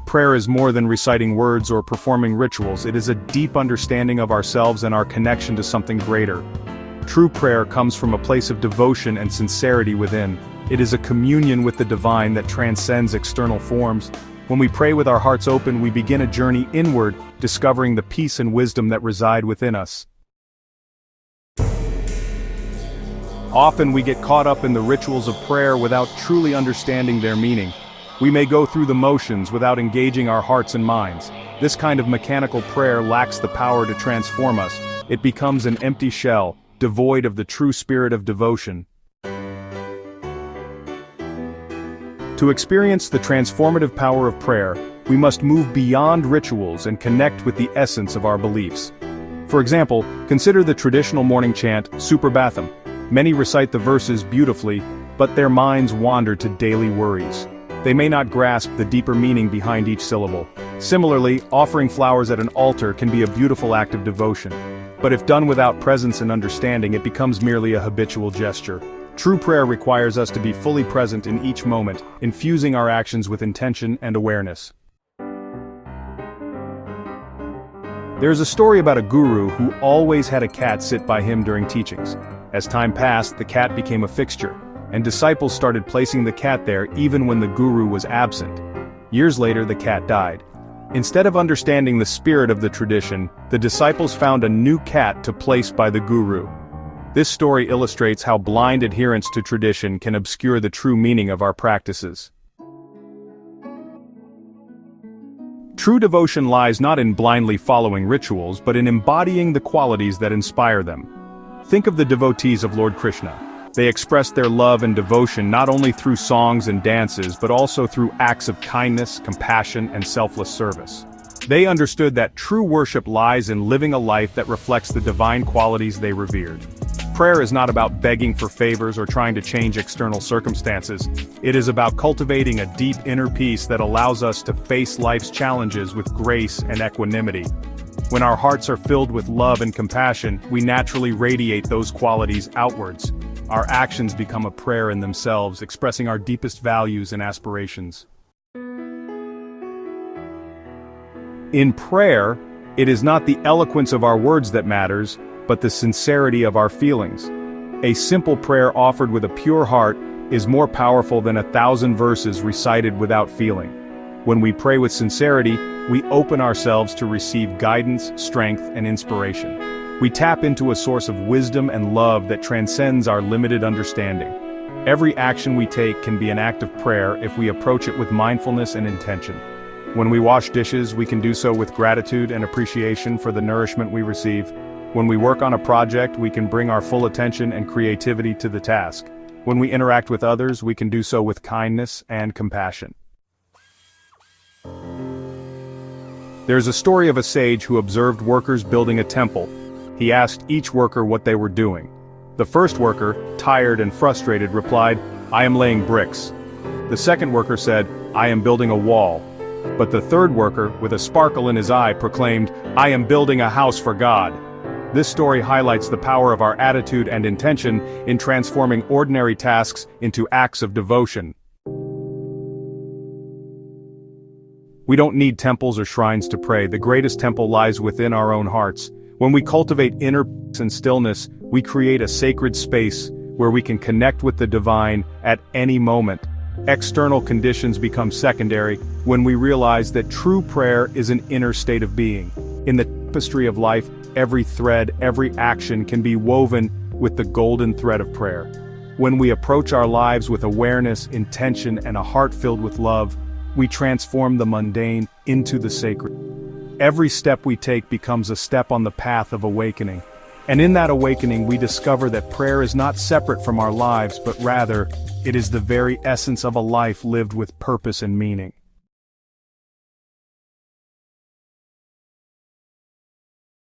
Prayer is more than reciting words or performing rituals. It is a deep understanding of ourselves and our connection to something greater. True prayer comes from a place of devotion and sincerity within. It is a communion with the divine that transcends external forms. When we pray with our hearts open, we begin a journey inward, discovering the peace and wisdom that reside within us. Often we get caught up in the rituals of prayer without truly understanding their meaning. We may go through the motions without engaging our hearts and minds. This kind of mechanical prayer lacks the power to transform us. It becomes an empty shell, devoid of the true spirit of devotion. To experience the transformative power of prayer, we must move beyond rituals and connect with the essence of our beliefs. For example, consider the traditional morning chant, Suprabhatham. Many recite the verses beautifully, but their minds wander to daily worries. They may not grasp the deeper meaning behind each syllable. Similarly, offering flowers at an altar can be a beautiful act of devotion. But if done without presence and understanding, it becomes merely a habitual gesture. True prayer requires us to be fully present in each moment, infusing our actions with intention and awareness. There's a story about a guru who always had a cat sit by him during teachings. As time passed, the cat became a fixture, and disciples started placing the cat there even when the guru was absent. Years later, the cat died. Instead of understanding the spirit of the tradition, the disciples found a new cat to place by the guru. This story illustrates how blind adherence to tradition can obscure the true meaning of our practices. True devotion lies not in blindly following rituals, but in embodying the qualities that inspire them. Think of the devotees of Lord Krishna. They expressed their love and devotion not only through songs and dances, but also through acts of kindness, compassion, and selfless service. They understood that true worship lies in living a life that reflects the divine qualities they revered. Prayer is not about begging for favors or trying to change external circumstances. It is about cultivating a deep inner peace that allows us to face life's challenges with grace and equanimity. When our hearts are filled with love and compassion, we naturally radiate those qualities outwards. Our actions become a prayer in themselves, expressing our deepest values and aspirations. In prayer, it is not the eloquence of our words that matters, but the sincerity of our feelings. A simple prayer offered with a pure heart is more powerful than 1,000 verses recited without feeling. When we pray with sincerity, we open ourselves to receive guidance, strength, and inspiration. We tap into a source of wisdom and love that transcends our limited understanding. Every action we take can be an act of prayer if we approach it with mindfulness and intention. When we wash dishes, we can do so with gratitude and appreciation for the nourishment we receive. When we work on a project, we can bring our full attention and creativity to the task. When we interact with others, we can do so with kindness and compassion. There's a story of a sage who observed workers building a temple. He asked each worker what they were doing. The first worker, tired and frustrated, replied, "I am laying bricks." The second worker said, "I am building a wall." But the third worker, with a sparkle in his eye, proclaimed, "I am building a house for God." This story highlights the power of our attitude and intention in transforming ordinary tasks into acts of devotion. We don't need temples or shrines to pray. The greatest temple lies within our own hearts. When we cultivate inner peace and stillness, we create a sacred space where we can connect with the divine at any moment. External conditions become secondary when we realize that true prayer is an inner state of being. In the tapestry of life, every thread, every action can be woven with the golden thread of prayer. When we approach our lives with awareness, intention, and a heart filled with love, we transform the mundane into the sacred. Every step we take becomes a step on the path of awakening. And in that awakening, we discover that prayer is not separate from our lives, but rather, it is the very essence of a life lived with purpose and meaning.